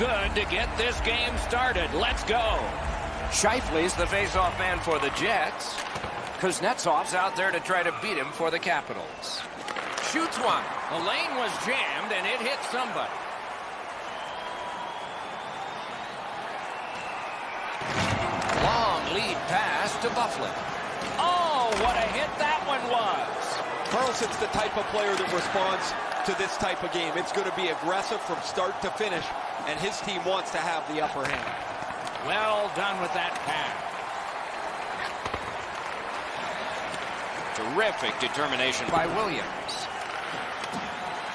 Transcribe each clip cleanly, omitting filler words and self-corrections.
good to get this game started. Let's go. Scheifele's the face-off man for the Jets. Kuznetsov's out there to try to beat him for the Capitals. Shoots one. The lane was jammed, and it hit somebody. Long lead pass to Buffalo. Oh, what a hit that one was. Carlson's the type of player that responds to this type of game. It's going to be aggressive from start to finish, and his team wants to have the upper hand. Well done with that pass. Terrific determination by Williams.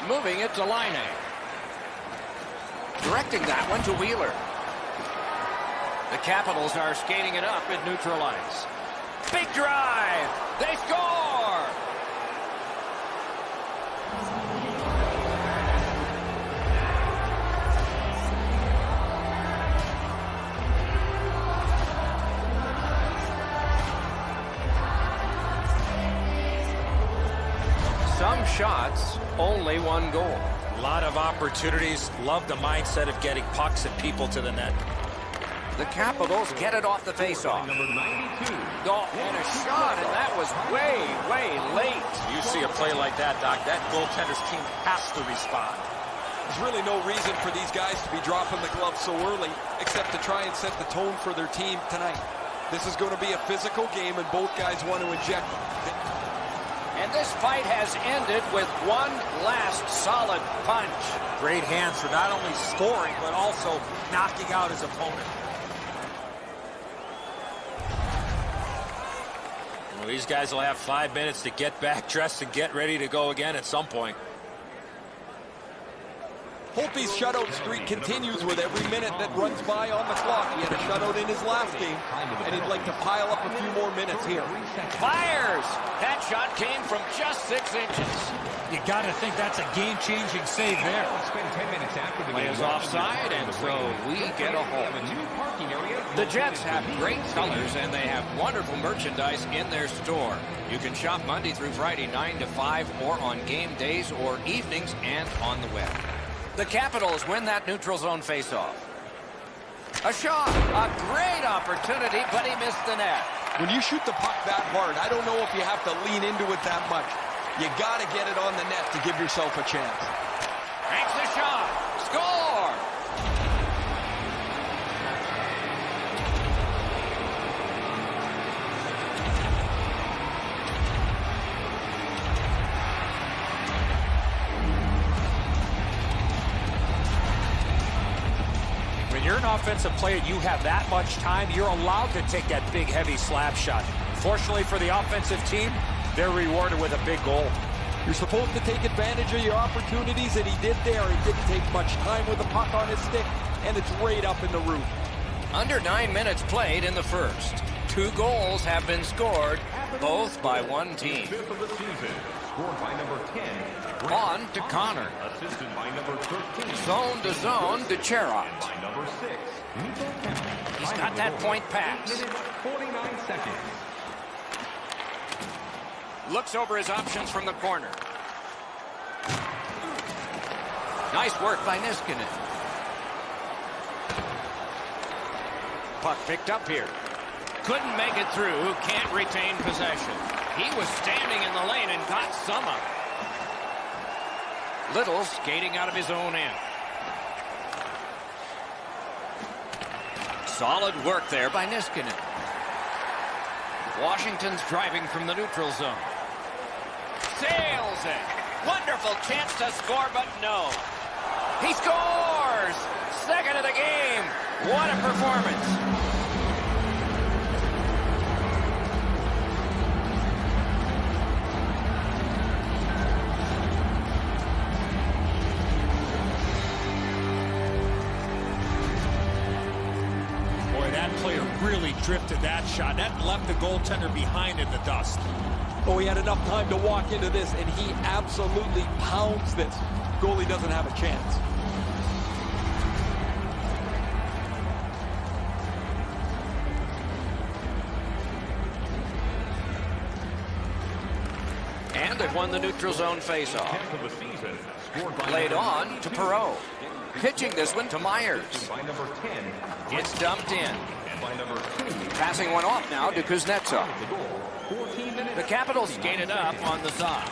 Moving it to Line. Directing that one to Wheeler. The Capitals are skating it up at neutral ice. Big drive. They score. Some shots, only one goal. A lot of opportunities. Love the mindset of getting pucks and people to the net. The Capitals get it off the faceoff. Number 92. Oh, and a shot, and that was way, way late. You see a play like that, Doc, that goaltender's team has to respond. There's really no reason for these guys to be dropping the gloves so early, except to try and set the tone for their team tonight. This is going to be a physical game, and both guys want to inject. And this fight has ended with one last solid punch. Great hands for not only scoring, but also knocking out his opponent. Well, these guys will have 5 minutes to get back dressed and get ready to go again at some point. Holtby's shutout streak continues with every minute that runs by on the clock. He had a shutout in his last game, and he'd like to pile up a few more minutes here. Fires! That shot came from just 6 inches. You got to think that's a game-changing save there. Spend 10 minutes after the Play game. is offside, and so we get a hole. The Jets have great colors, and they have wonderful merchandise in their store. You can shop Monday through Friday, 9 to 5, or on game days or evenings and on the web. The Capitals win that neutral zone faceoff. A shot, a great opportunity, but he missed the net. When you shoot the puck that hard, I don't know if you have to lean into it that much. You got to get it on the net to give yourself a chance. Makes the shot. Score! When you're an offensive player, you have that much time, you're allowed to take that big, heavy slap shot. Fortunately for the offensive team, they're rewarded with a big goal. You're supposed to take advantage of your opportunities, and he did there. He didn't take much time with the puck on his stick, and it's right up in the roof. Under 9 minutes played in the first. 2 goals have been scored, both by one team. Fifth of the season. Scored by number 10. On to Connor. Assisted by number 13. Zone to zone to Cherot. By number 6. He's got that point pass. 49 seconds. Looks over his options from the corner. Nice work by Niskanen. Puck picked up here. Couldn't make it through. Can't retain possession. He was standing in the lane and got some of it. Little skating out of his own end. Solid work there by Niskanen. Washington's driving from the neutral zone. Sails it. Wonderful chance to score, but no. He scores! Second of the game. What a performance. Boy, that player really drifted that shot. That left the goaltender behind in the dust. Oh, he had enough time to walk into this, and he absolutely pounds this. Goalie doesn't have a chance. And they've won the neutral zone faceoff. Laid on to Perreault. Pitching this one to Myers. By number 10. It's dumped in. And by number 2. Passing one off now to Kuznetsov. The goal. 14 minutes. The Capitals skated up on the side.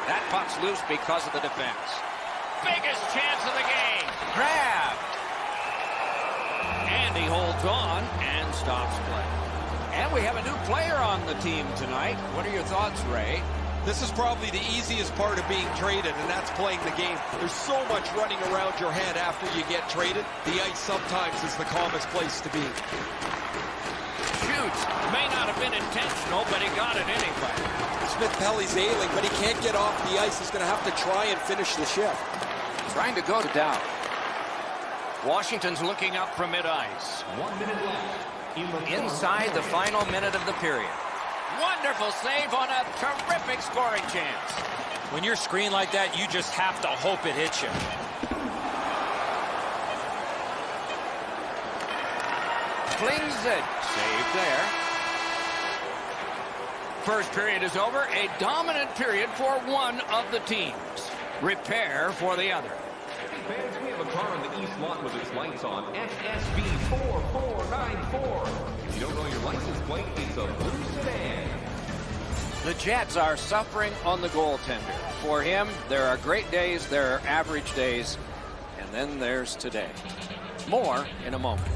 That puck's loose because of the defense. Biggest chance of the game. Grabbed. And he holds on and stops play. And we have a new player on the team tonight. What are your thoughts, Ray? This is probably the easiest part of being traded, and that's playing the game. There's so much running around your head after you get traded. The ice sometimes is the calmest place to be. Shoots. May not have been intentional, but he got it anyway. Smith Pelly's ailing, but he can't get off the ice. He's going to have to try and finish the shift. Trying to go to down. Washington's looking up from mid-ice. 1 minute left. Inside the final minute of the period. Wonderful save on a terrific scoring chance. When you're screened like that, you just have to hope it hits you. Flings it. Saved there. First period is over. A dominant period for one of the teams. Repair for the other. Fans, we have a car in the east lot with its lights on. SSB 4494. If you don't know your license plate, it's a blue sedan. The Jets are suffering on the goaltender. For him, there are great days, there are average days, and then there's today. More in a moment.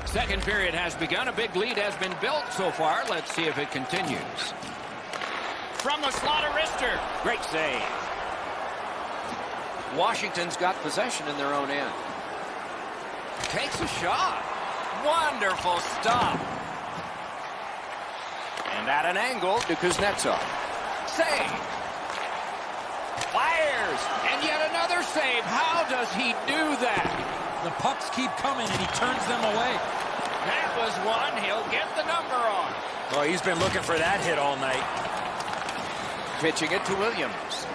Second period has begun. A big lead has been built so far. Let's see if it continues. From the slot, a wrister. Great save. Washington's got possession in their own end. Takes a shot. Wonderful stop. And at an angle to Kuznetsov. Save. Fires. And yet another save. How does he do that? The pucks keep coming, and he turns them away. That was one. He'll get the number on. Oh, he's been looking for that hit all night. Pitching it to Williams.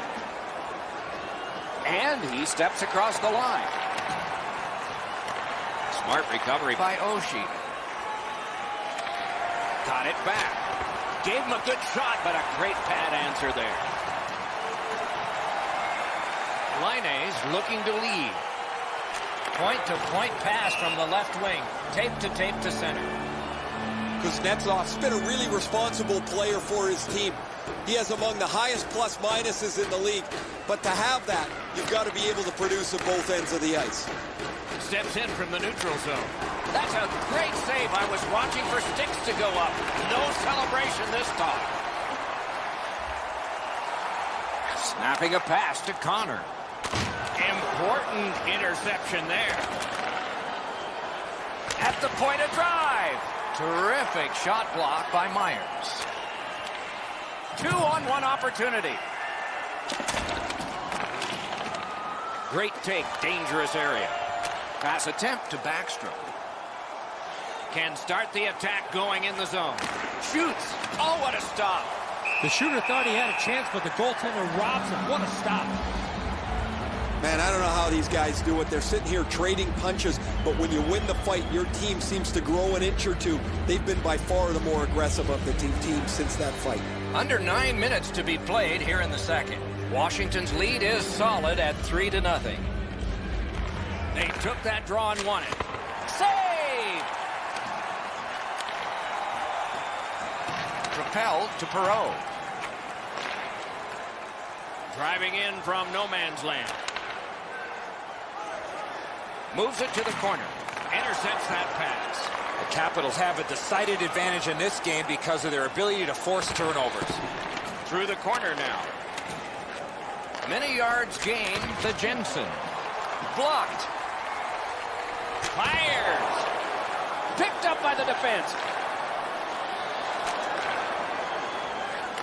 And he steps across the line. Smart recovery by Oshie. Got it back. Gave him a good shot, but a great pad answer there. Liney's looking to lead. Point-to-point pass from the left wing. Tape to center. Kuznetsov's been a really responsible player for his team. He has among the highest plus-minuses in the league. But to have that, you've got to be able to produce at both ends of the ice. Steps in from the neutral zone. That's a great save. I was watching for sticks to go up. No celebration this time. Snapping a pass to Connor. Important interception there. At the point of drive. Terrific shot block by Myers. 2-on-1 opportunity. Great take, dangerous area. Pass attempt to Backstrom. Can start the attack going in the zone. Shoots. Oh, what a stop. The shooter thought he had a chance, but the goaltender robs him. What a stop. Man, I don't know how these guys do it. They're sitting here trading punches, but when you win the fight, your team seems to grow an inch or two. They've been by far the more aggressive of the team since that fight. Under 9 minutes to be played here in the second. Washington's lead is solid at 3-0. They took that draw and won it. Save! Propelled to Perreault. Driving in from no man's land. Moves it to the corner. Intercepts that pass. The Capitals have a decided advantage in this game because of their ability to force turnovers. Through the corner now. Many yards gained to Jensen. Blocked. Fires. Picked up by the defense.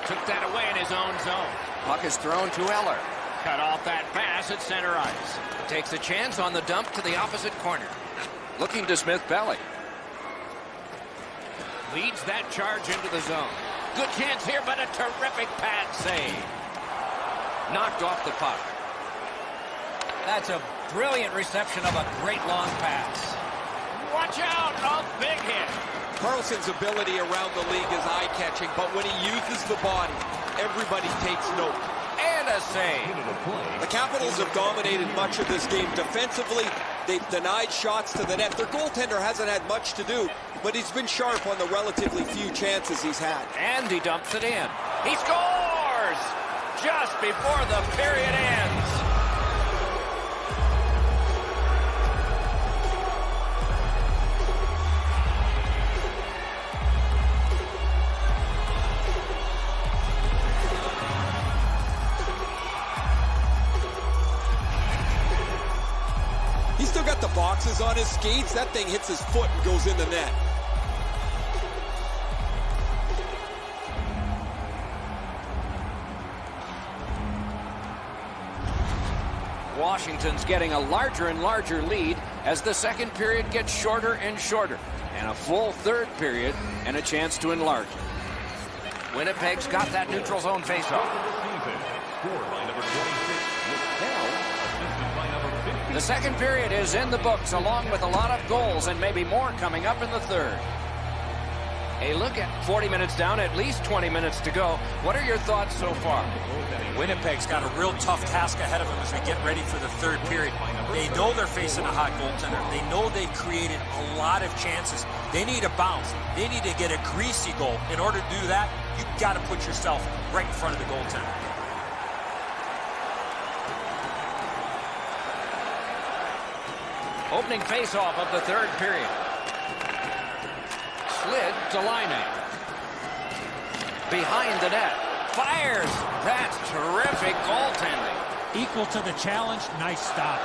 Took that away in his own zone. Puck is thrown to Eller. Cut off that pass at center ice. Takes a chance on the dump to the opposite corner. Looking to Smith Pelly. Leads that charge into the zone. Good chance here, but a terrific pad save. Knocked off the puck. That's a brilliant reception of a great long pass. Watch out! A big hit. Carlson's ability around the league is eye-catching, but when he uses the body, everybody takes note. And a save. The Capitals have dominated much of this game defensively. They've denied shots to the net. Their goaltender hasn't had much to do, but he's been sharp on the relatively few chances he's had. And he dumps it in. He scores! Just before the period ends. He's still got the boxes on his skates. That thing hits his foot and goes in the net. Washington's getting a larger and larger lead as the second period gets shorter and shorter. And a full third period and a chance to enlarge it. Winnipeg's got that neutral zone faceoff. The second period is in the books, along with a lot of goals and maybe more coming up in the third. A look at 40 minutes down, at least 20 minutes to go. What are your thoughts so far? Winnipeg's got a real tough task ahead of them as we get ready for the third period. They know they're facing a hot goaltender. They know they've created a lot of chances. They need a bounce. They need to get a greasy goal. In order to do that, you've got to put yourself right in front of the goaltender. Opening face-off of the third period. Slid to Line. Behind the net. Fires. That's terrific goaltending. Equal to the challenge. Nice stop.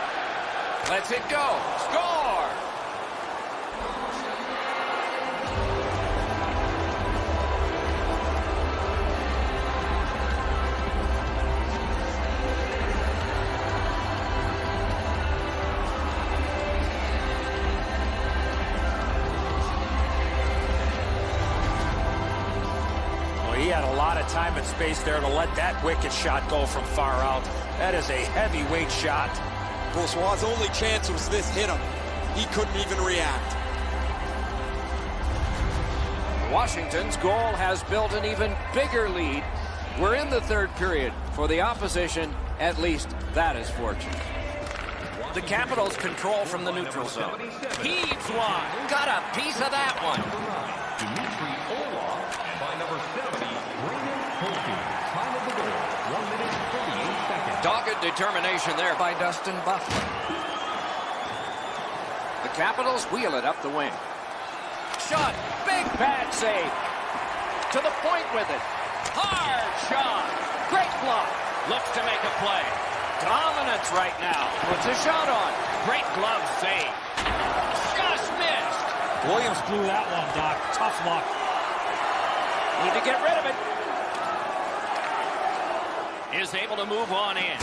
Lets it go. Score! He had a lot of time and space there to let that wicked shot go from far out. That is a heavyweight shot. Brossois' only chance was this hit him. He couldn't even react. Washington's goal has built an even bigger lead. We're in the third period. For the opposition, at least that is fortunate. The Capitals control from the neutral zone. Heaves one. Got a piece of that one. Dogged determination there by Dustin Buffalo. The Capitals wheel it up the wing. Shot. Big pad save. To the point with it. Hard shot. Great block. Looks to make a play. Dominance right now. Puts a shot on. Great glove save. Just missed. Williams blew that one, Doc. Tough luck. Need to get rid of it. Is able to move on in.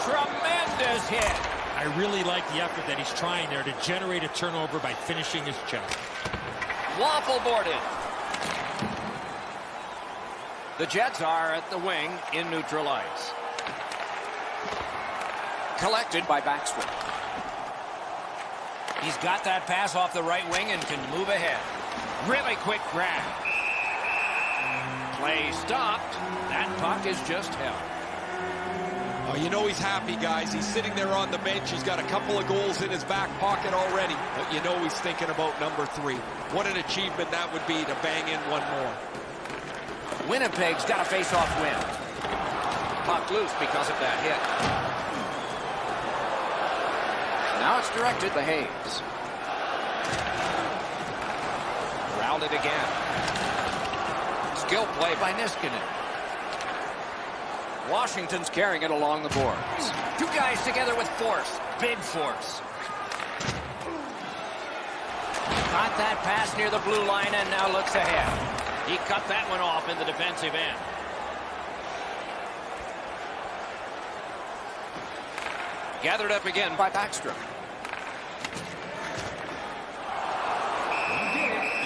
Tremendous hit. I really like the effort that he's trying there to generate a turnover by finishing his check. Waffle boarded. The Jets are at the wing in neutral ice. Collected by Backstrom. He's got that pass off the right wing and can move ahead. Really quick grab. Play stopped. That puck is just held. Oh, you know he's happy, guys. He's sitting there on the bench. He's got a couple of goals in his back pocket already. But you know he's thinking about number 3. What an achievement that would be to bang in one more. Winnipeg's got a face-off win. Puck loose because of that hit. Now it's directed to Hayes. Routed again. Skill play by Niskanen. Washington's carrying it along the boards. Two guys together with force. Big force. Got that pass near the blue line and now looks ahead. He cut that one off in the defensive end. Gathered up again by Backstrom.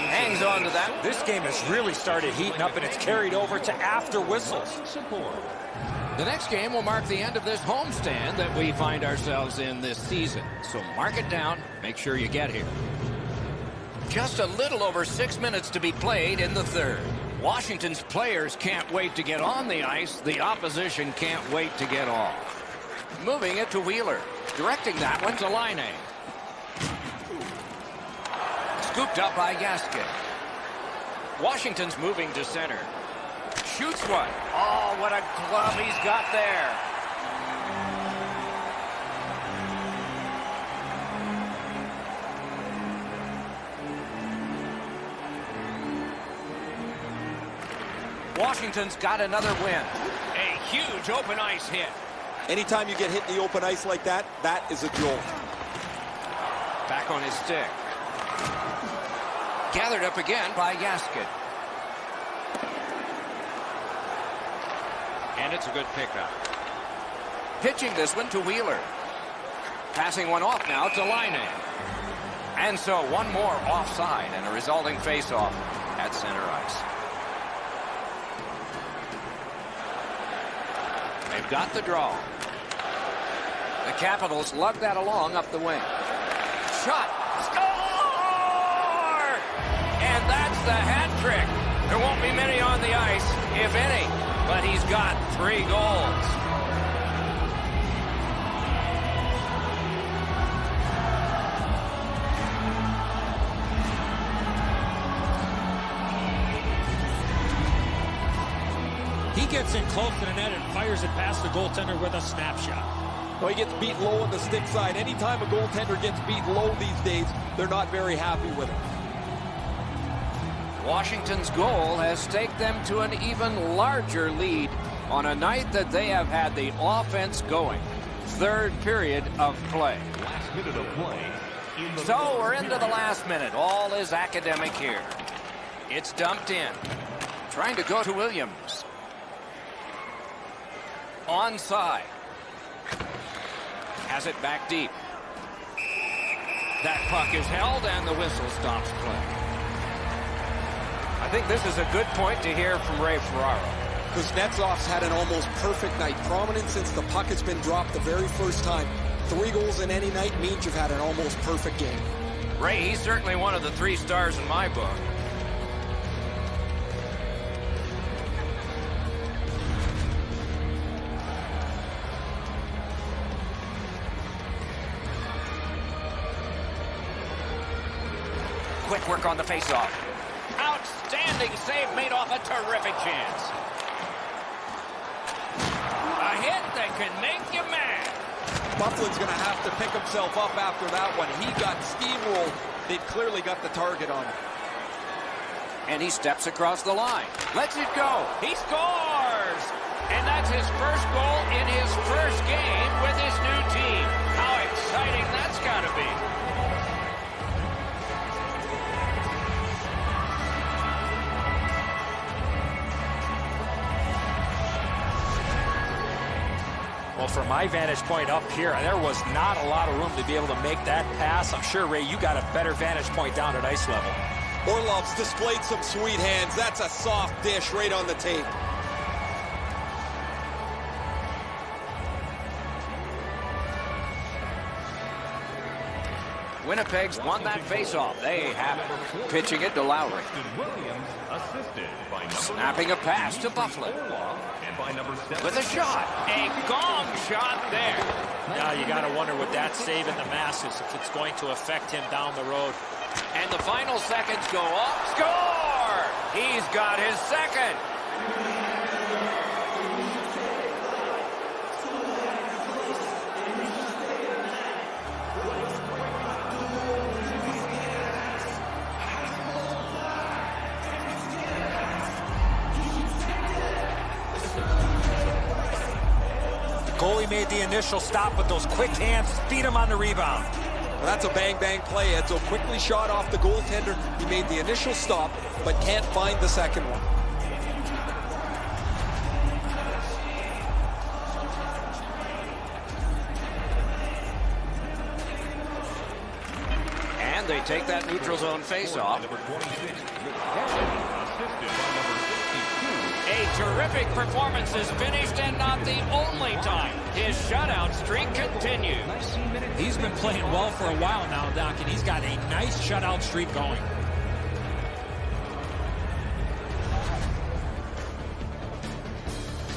Hangs on to that. This game has really started heating up, and it's carried over to after whistles. Support. The next game will mark the end of this homestand that we find ourselves in this season. So mark it down. Make sure you get here. Just a little over 6 minutes to be played in the third. Washington's players can't wait to get on the ice. The opposition can't wait to get off. Moving it to Wheeler. Directing that one to Laine. Scooped up by Gaskin. Washington's moving to center. Shoots one. Oh, what a glove he's got there. Washington's got another win. A huge open ice hit. Anytime you get hit in the open ice like that, that is a jolt. Back on his stick. Gathered up again by Gaskin. And it's a good pickup. Pitching this one to Wheeler. Passing one off now to Laine. And so one more offside and a resulting faceoff at center ice. They've got the draw. The Capitals lug that along up the wing. Shot. Score! And that's the hat trick. There won't be many on the ice, if any, but he's got 3 goals. He gets in close to the net and fires it past the goaltender with a snapshot. Well, he gets beat low on the stick side. Anytime a goaltender gets beat low these days, they're not very happy with it. Washington's goal has staked them to an even larger lead on a night that they have had the offense going. Third period of play. Last minute of play. So we're into the last minute. All is academic here. It's dumped in. Trying to go to Williams. Onside. Has it back deep. That puck is held and the whistle stops play. I think this is a good point to hear from Ray Ferraro. Kuznetsov's had an almost perfect night. Prominent since the puck has been dropped the very first time. 3 goals in any night means you've had an almost perfect game. Ray, he's certainly one of the 3 stars in my book. Quick work on the faceoff. Outstanding save made off a terrific chance. A hit that can make you mad. Bufflin's going to have to pick himself up after that one. He got steamrolled. They've clearly got the target on him. And he steps across the line. Lets it go. He scores! And that's his first goal in his first game with his new team. How exciting that's got to be. Well, from my vantage point up here, there was not a lot of room to be able to make that pass. I'm sure, Ray, you got a better vantage point down at ice level. Orlov's displayed some sweet hands. That's a soft dish right on the tape. Winnipeg's won that faceoff. They have it. Pitching it to Lowry. Snapping a pass to Bufflin. With a shot. A gong shot there. Now you got to wonder with that save in the masses if it's going to affect him down the road. And the final seconds go up. Score! He's got his second. Goalie made the initial stop, but those quick hands beat him on the rebound. Well, that's a bang-bang play. Edzo quickly shot off the goaltender. He made the initial stop, but can't find the second one. And they take that neutral zone face-off. A terrific performance is finished, and not the only time. His shutout streak continues. He's been playing well for a while now, Doc, and he's got a nice shutout streak going.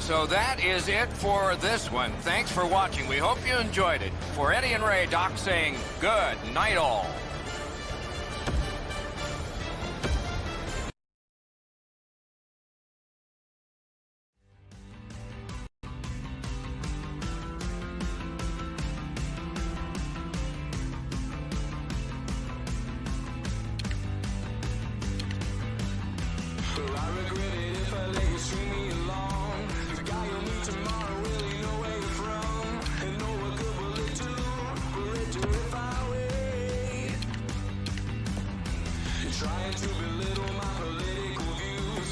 So that is it for this one. Thanks for watching. We hope you enjoyed it. For Eddie and Ray, Doc saying good night all. Trying to belittle my political views.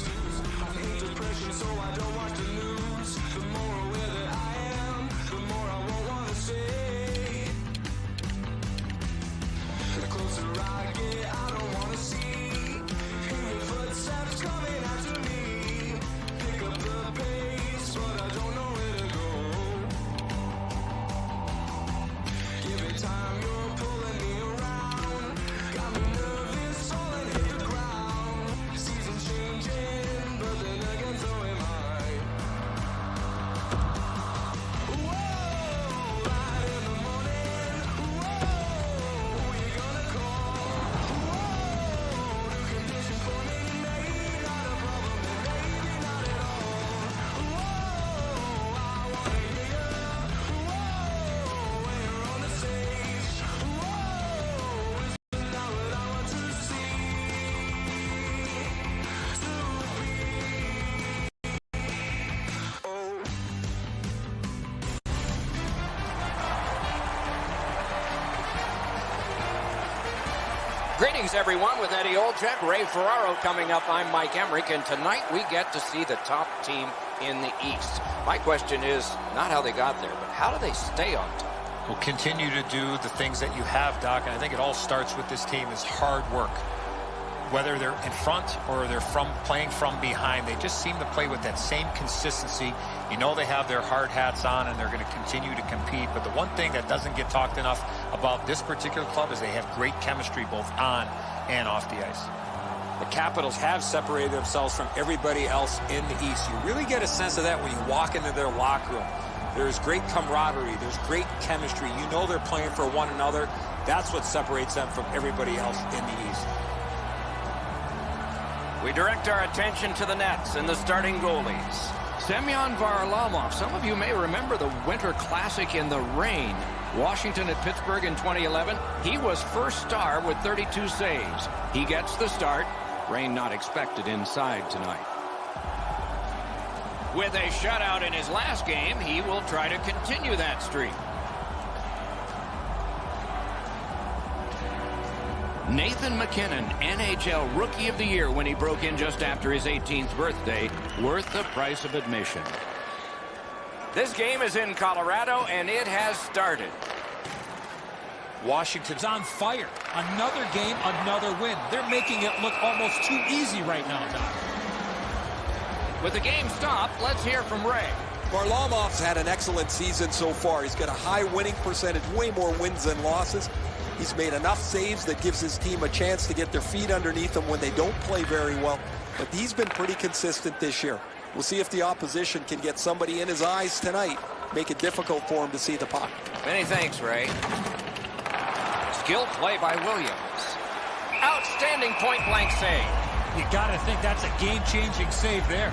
I hate depression, so I don't watch the news. The more aware that I am, the more I won't want to say. The closer I get, I don't want to see. Hear your footsteps coming after me. Pick up the pace, but I don't know where to go. Give it time, you're pulling me around. Got me nervous, all in hit the ground. Season changing, but then again so am I. Whoa, light in the morning. Whoa, who you gonna call? Whoa, new conditions for me, maybe not a problem, and maybe not at all. Whoa, I wanna hear ya. Whoa, when you're on the stage. Whoa, is not what I want to see. Greetings, everyone, with Eddie Olczyk, Ray Ferraro coming up. I'm Mike Emmerich, and tonight we get to see the top team in the East. My question is not how they got there, but how do they stay on top? Will continue to do the things that you have, Doc, and I think it all starts with this team is hard work. Whether they're in front or they're playing from behind, they just seem to play with that same consistency. You know they have their hard hats on and they're going to continue to compete. But the one thing that doesn't get talked enough about this particular club is they have great chemistry both on and off the ice. The Capitals have separated themselves from everybody else in the East. You really get a sense of that when you walk into their locker room. There's great camaraderie. There's great chemistry. You know they're playing for one another. That's what separates them from everybody else in the East. We direct our attention to the nets and the starting goalies. Semyon Varlamov. Some of you may remember the Winter Classic in the rain. Washington at Pittsburgh in 2011. He was first star with 32 saves. He gets the start. Rain not expected inside tonight. With a shutout in his last game, he will try to continue that streak. Nathan MacKinnon, NHL Rookie of the Year when he broke in just after his 18th birthday, worth the price of admission. This game is in Colorado, and it has started. Washington's on fire. Another game, another win. They're making it look almost too easy right now, Doc. With the game stopped, let's hear from Ray. Varlamov's had an excellent season so far. He's got a high winning percentage, way more wins than losses. He's made enough saves that gives his team a chance to get their feet underneath them when they don't play very well. But he's been pretty consistent this year. We'll see if the opposition can get somebody in his eyes tonight, make it difficult for him to see the puck. Many thanks, Ray. Skilled play by Williams. Outstanding point-blank save. You got to think that's a game-changing save there.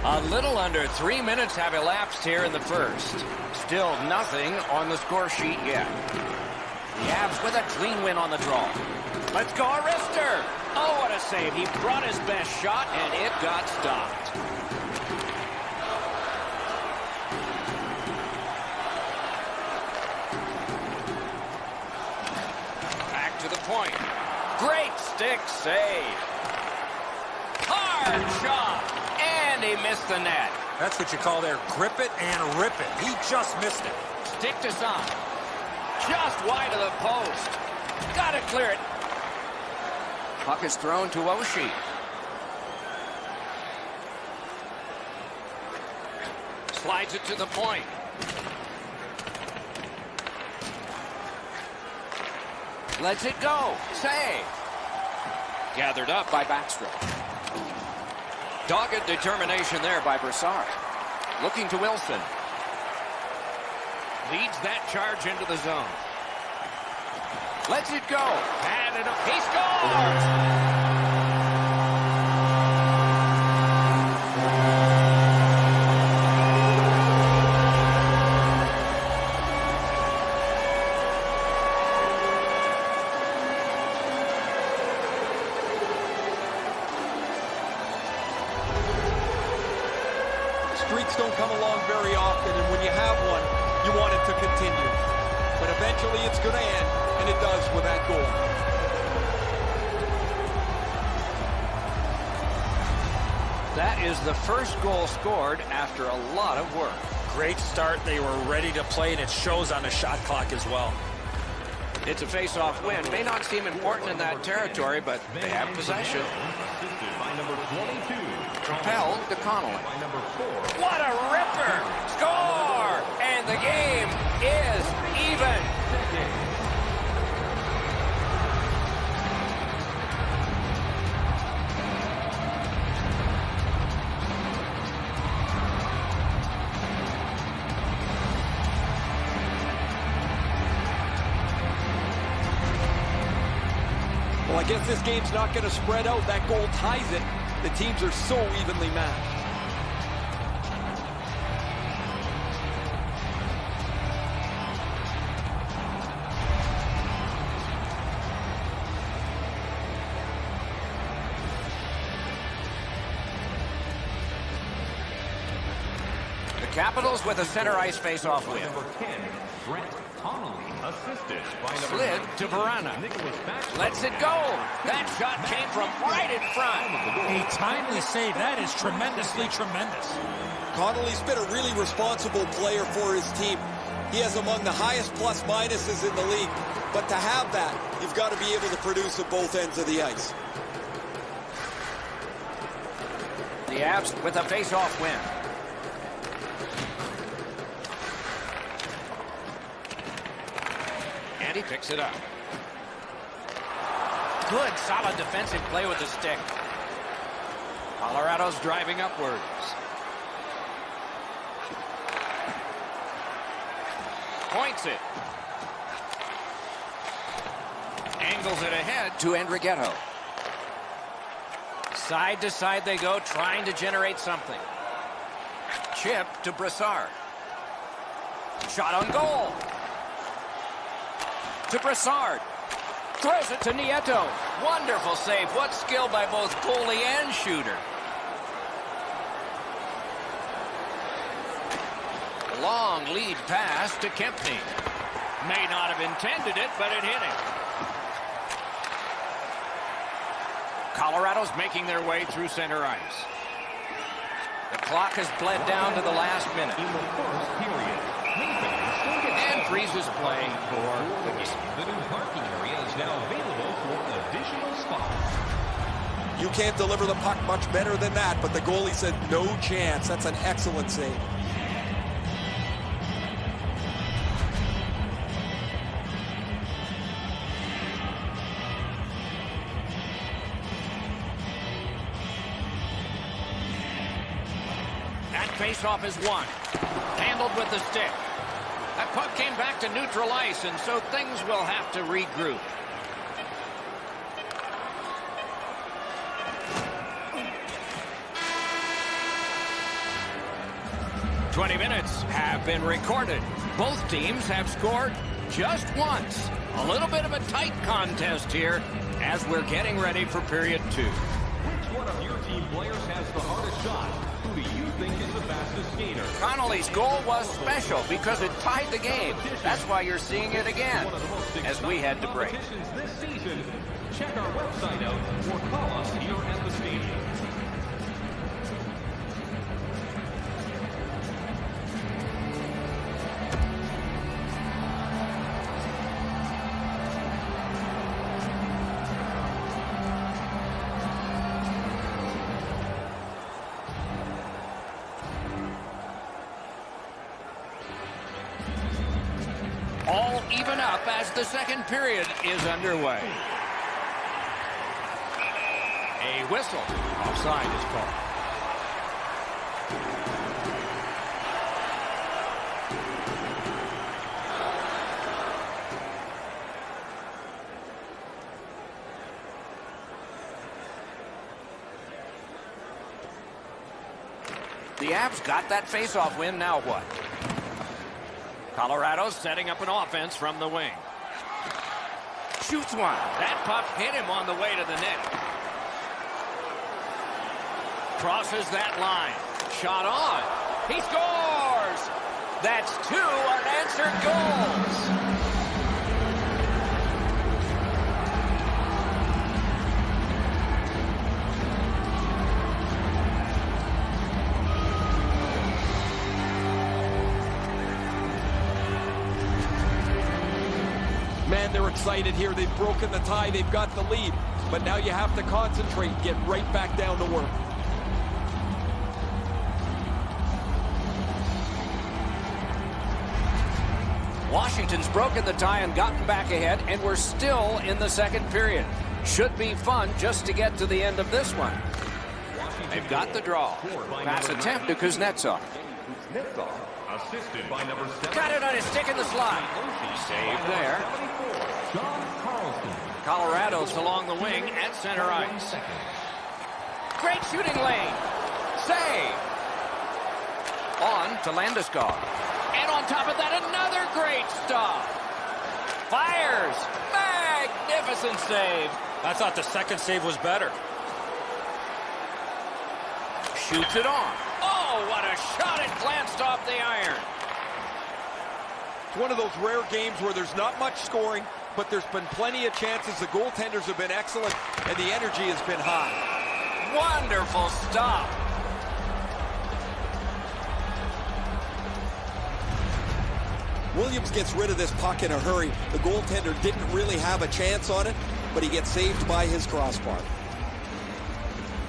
A little under 3 minutes have elapsed here in the first. Still nothing on the score sheet yet. The Avs with a clean win on the draw. Let's go, Arister! Oh, what a save. He brought his best shot, and it got stopped. Back to the point. Great stick save. Hard shot. And he missed the net. That's what you call there, grip it and rip it. He just missed it. Stick to some. Just wide of the post. Got to clear it. Puck is thrown to Oshie. Slides it to the point. Lets it go. Save. Gathered up by Backstrom. Dogged determination there by Brassard. Looking to Wilson. Leads that charge into the zone. Lets it go. And he scores! Streaks don't come along very often, and when you have one, you want it to continue. But eventually it's going to end, and it does with that goal. That is the first goal scored after a lot of work. Great start. They were ready to play, and it shows on the shot clock as well. It's a face-off win. May not seem important in that territory, but they have possession. Assisted by number 22. Propelled to Connolly. By number 4. What a ripper! Score! And the game is even. Well, I guess this game's not going to spread out. That goal ties it. The teams are so evenly matched. The Capitals with a center ice face-off win. Number 10, Brett Connolly. Assisted by number Slid to Verana. Lets it go. That shot came from right in front. A timely save. That is tremendously tremendous. Connolly's been a really responsible player for his team. He has among the highest plus-minuses in the league. But to have that, you've got to be able to produce at both ends of the ice. The Avs with a face-off win. And he picks it up. Good, solid defensive play with the stick. Colorado's driving upwards. Points it. Angles it ahead to Andrighetto. Side to side they go, trying to generate something. Chip to Brassard. Shot on goal. To Brassard. Throws it to Nieto. Wonderful save. What skill by both goalie and shooter. Long lead pass to Kempney. May not have intended it, but it hit him. Colorado's making their way through center ice. The clock has bled down to the last minute. In the first period, And freezes play. the new parking area is now available for additional spots. You can't deliver the puck much better than that, but the goalie said no chance. That's an excellent save. That faceoff is won. Handled with the stick. That puck came back to neutral ice, and so things will have to regroup. "20 minutes have been recorded. Both teams have scored just once. A little bit of a tight contest here as we're getting ready for period 2. Which one of your team players has the hardest shot? Who do you think is the fastest skater? Connolly's goal was special because it tied the game. That's why you're seeing it again One of the most as we head to break. competitions this season. Check our website out or call us here at the stadium. all even up as the second period is underway. A whistle. Offside is called. The Avs got that face-off win. Now what? Colorado's setting up an offense from the wing. Shoots one. That puck hit him on the way to the net. Crosses that line. Shot on. He scores! That's 2 unanswered goals. Man, they're excited here. They've broken the tie. They've got the lead. But now you have to concentrate and get right back down to work. Washington's broken the tie and gotten back ahead, and we're still in the second period. Should be fun just to get to the end of this one. They've got the draw. Pass attempt to Kuznetsov. Assisted by number 7. Got it on his stick in the slot. Save there. Colorado's along the wing at center ice. Great shooting lane. Save. On to Landeskog. And on top of that, another great stop. Fires. Magnificent save. I thought the second save was better. Shoots it on. Oh, what a shot. It glanced off the iron. It's one of those rare games where there's not much scoring, but there's been plenty of chances. The goaltenders have been excellent, and the energy has been high. Wonderful stop. Williams gets rid of this puck in a hurry. The goaltender didn't really have a chance on it, but he gets saved by his crossbar.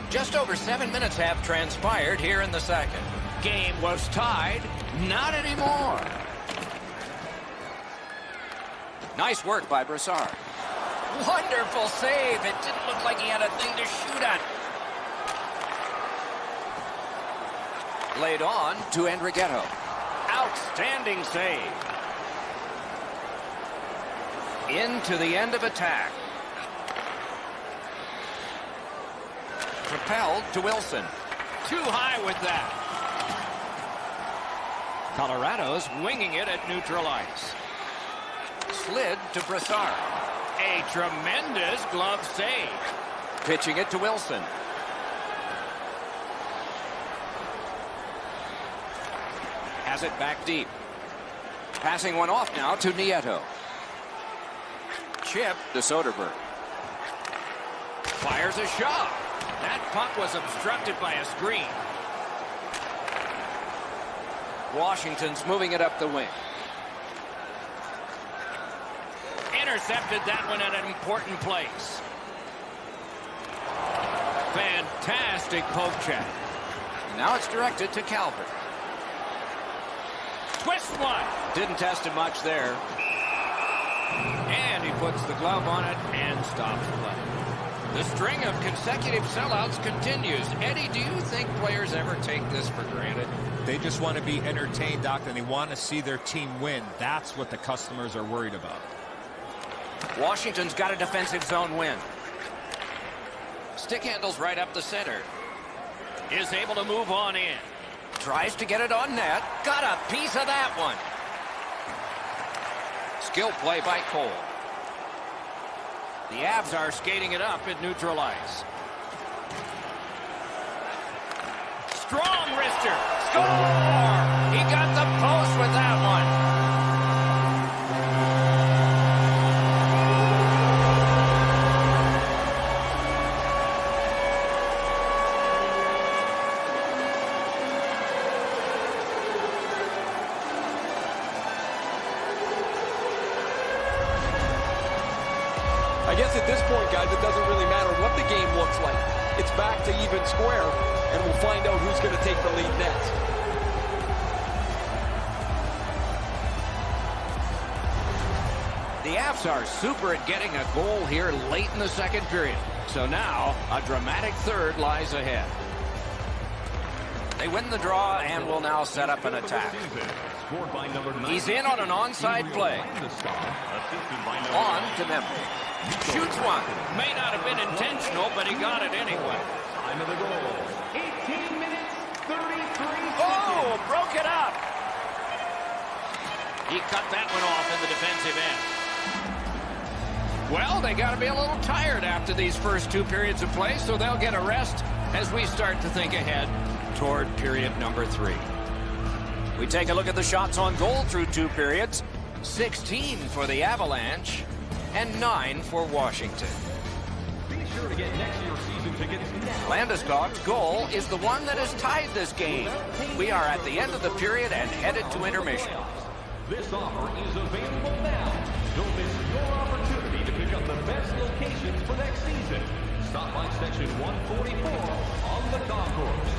Just over 7 minutes have transpired here in the second. Game was tied. Not anymore. Nice work by Brassard. Wonderful save. It didn't look like he had a thing to shoot at. Laid on to Andrighetto. Outstanding save. Into the end of attack. Propelled to Wilson. Too high with that. Colorado's winging it at neutral ice. Slid to Brassard. A tremendous glove save. Pitching it to Wilson. Has it back deep. Passing one off now to Nieto. Chip to Soderberg. Fires a shot. That puck was obstructed by a screen. Washington's moving it up the wing. Intercepted that one at an important place. Fantastic poke check. Now it's directed to Calvert. Twist one. Didn't test him much there. And he puts the glove on it and stops play. The string of consecutive sellouts continues. Eddie, do you think players ever take this for granted? They just want to be entertained, Doc, and they want to see their team win. That's what the customers are worried about. Washington's got a defensive zone win. Stick handles right up the center. Is able to move on in. Tries to get it on net. Got a piece of that one. Skill play by Cole. The Avs are skating it up at neutral ice. Strong wrister. Score! He got the post with that one. I guess at this point, guys, it doesn't really matter what the game looks like. It's back to even square, and we'll find out who's going to take the lead next. The Avs are super at getting a goal here late in the second period. So now a dramatic third lies ahead. They win the draw and will now set up an attack. He's in on an onside play. On to Memphis. Shoots one. May not have been intentional, but he got it anyway. Time of the goal. 18 minutes, 33 seconds. Oh, broke it up. He cut that one off in the defensive end. Well, they got to be a little tired after these first two periods of play, so they'll get a rest as we start to think ahead toward period number 3. We take a look at the shots on goal through 2 periods. 16 for the Avalanche and 9 for Washington. Be sure to get next year's season tickets now. Landeskog's goal is the one that has tied this game. We are at the end of the period and headed to intermission. This offer is available now. Don't miss your opportunity to pick up the best locations for next season. Stop by section 144 on the concourse.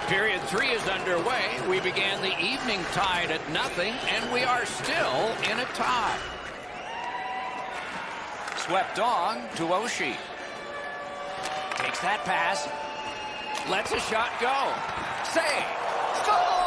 Period 3 is underway. We began the evening tied at 0, and we are still in a tie. Swept on to Oshie. Takes that pass. Lets a shot go. Save. Score!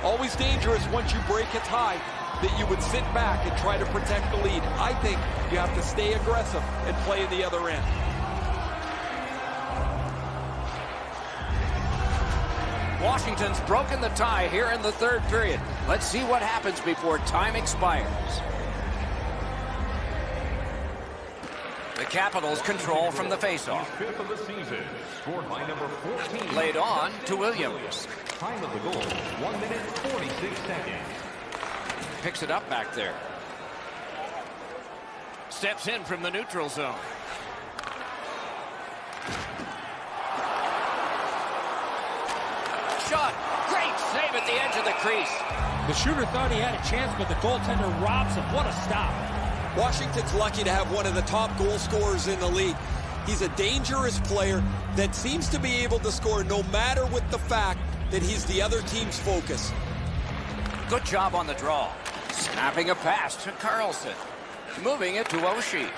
Always dangerous once you break a tie that you would sit back and try to protect the lead. I think you have to stay aggressive and play in the other end. Washington's broken the tie here in the third period. Let's see what happens before time expires. The Capitals control from the faceoff. 5th of the season, scored by number 14. Laid on to Williams. Time of the goal, 1 minute, 46 seconds. Picks it up back there. Steps in from the neutral zone. Shot. Great save at the edge of the crease. The shooter thought he had a chance, but the goaltender robs him. What a stop. Washington's lucky to have one of the top goal scorers in the league. He's a dangerous player that seems to be able to score no matter with the fact that he's the other team's focus. Good job on the draw. Snapping a pass to Carlson. Moving it to Oshie.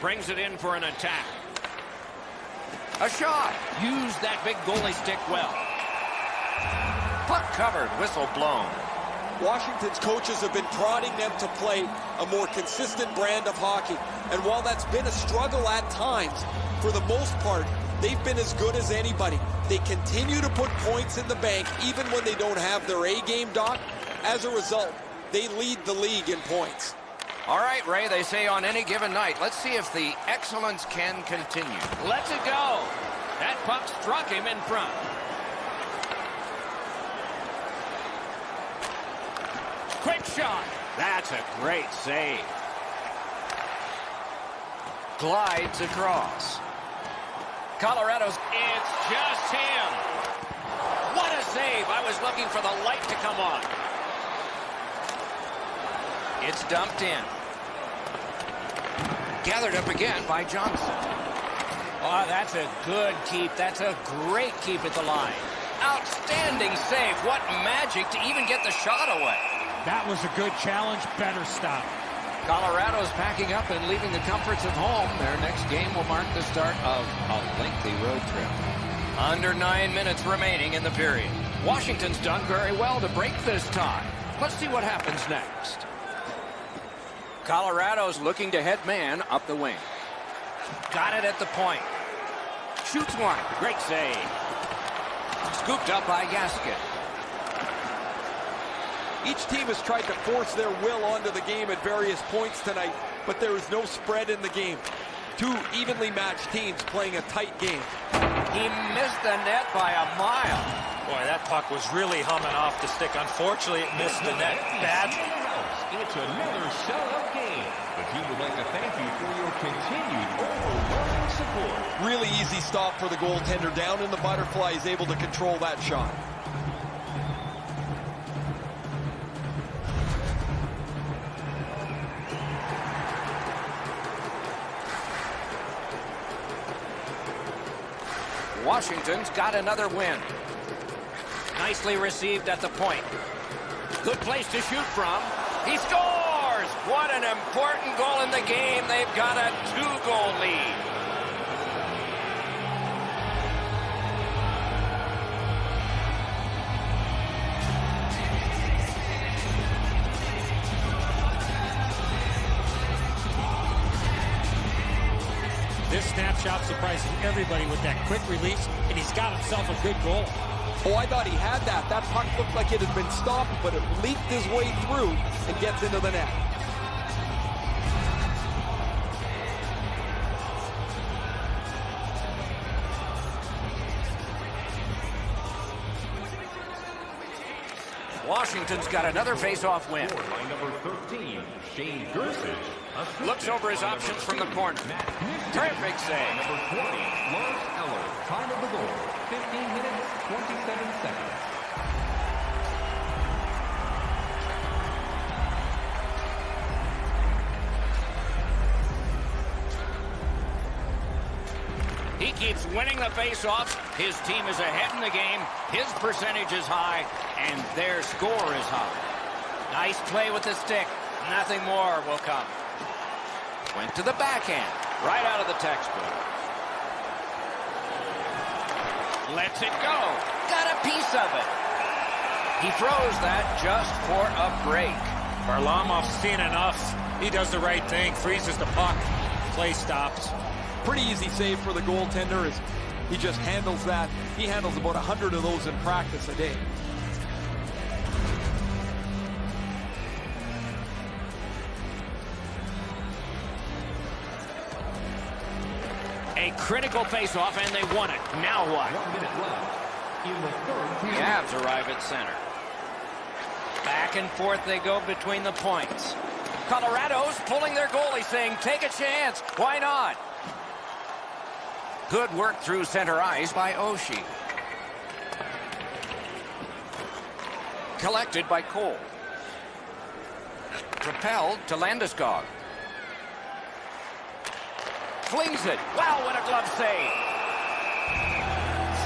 Brings it in for an attack. A shot. Used that big goalie stick well. Puck covered, whistle blown. Washington's coaches have been prodding them to play a more consistent brand of hockey. And while that's been a struggle at times, for the most part, they've been as good as anybody. They continue to put points in the bank even when they don't have their A-game, Doc. As a result, they lead the league in points. All right, Ray, they say on any given night. Let's see if the excellence can continue. Let's it go. That puck struck him in front. Quick shot. That's a great save. Glides across. Colorado's, it's just him. What a save. I was looking for the light to come on. It's dumped in. Gathered up again by Johnson. Oh, that's a good keep. That's a great keep at the line. Outstanding save. What magic to even get the shot away. That was a good challenge. Better stop. Colorado's packing up and leaving the comforts of home. Their next game will mark the start of a lengthy road trip. Under 9 minutes remaining in the period. Washington's done very well to break this tie. Let's see what happens next. Colorado's looking to head man up the wing. Got it at the point. Shoots one. Great save. Scooped up by Gaskin. Each team has tried to force their will onto the game at various points tonight, but there is no spread in the game. Two evenly matched teams playing a tight game. He missed the net by a mile. Boy, that puck was really humming off the stick. Unfortunately, it missed the net badly. It's another sellout game. The team would like to thank you for your continued overwhelming support. Really easy stop for the goaltender. Down in the butterfly, he's able to control that shot. Washington's got another win. Nicely received at the point. Good place to shoot from. He scores! What an important goal in the game. They've got a 2-goal lead. This snapshot surprises everybody with that quick release, and he's got himself a good goal. Oh, I thought he had that. That puck looked like it had been stopped, but it leaked his way through and gets into the net. Washington's got another face-off win. By number 13, Shane Gersich. Looks over his options from the corner. Terrific save. Number 20, Lars Eller. Time of the goal, 15 minutes, 27 seconds. He keeps winning the face-offs. His team is ahead in the game. His percentage is high, and their score is high. Nice play with the stick. Nothing more will come. Went to the backhand. Right out of the textbook. Lets it go. Got a piece of it. He throws that just for a break. Varlamov's seen enough. He does the right thing. Freezes the puck. Play stops. Pretty easy save for the goaltender as he just handles that. He handles about 100 of those in practice a day. A critical face-off, and they won it. Now what? 1 minute left in the third The period. Avs arrive at center. Back and forth they go between the points. Colorado's pulling their goalie, saying, take a chance. Why not? Good work through center ice by Oshie. Collected by Cole. Propelled to Landeskog. Flings it. Wow, what a glove save.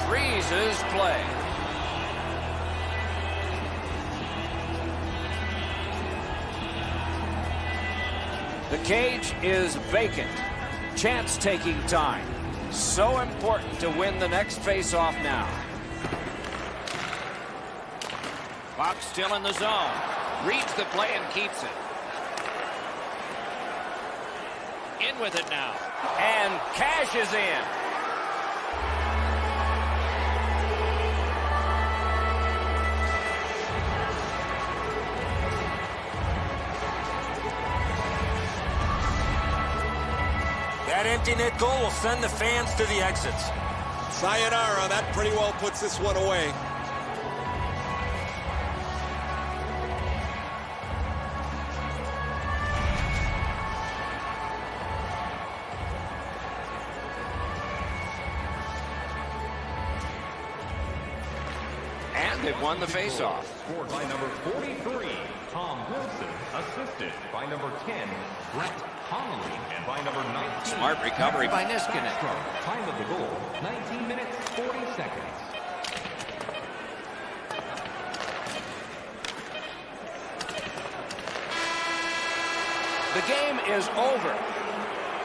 Freezes play. The cage is vacant. Chance taking time. So important to win the next face-off now. Puck still in the zone. Reads the play and keeps it. In with it now. And cashes in. That empty net goal will send the fans to the exits. Sayonara, that pretty well puts this one away. And they've won the face-off. Scored by number 43, Tom Wilson. Assisted by number 10, Brett Connolly. And by number 19, Smart recovery by Niskanen. Time of the goal, 19 minutes, 40 seconds. The game is over.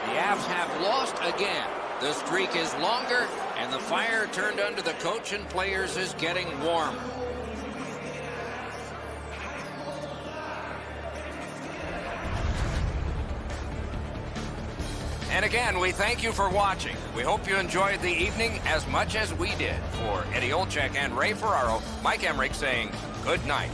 The Avs have lost again. The streak is longer, and the fire turned under the coach and players is getting warmer. And again, we thank you for watching. We hope you enjoyed the evening as much as we did. For Eddie Olczyk and Ray Ferraro, Mike Emmerich saying good night.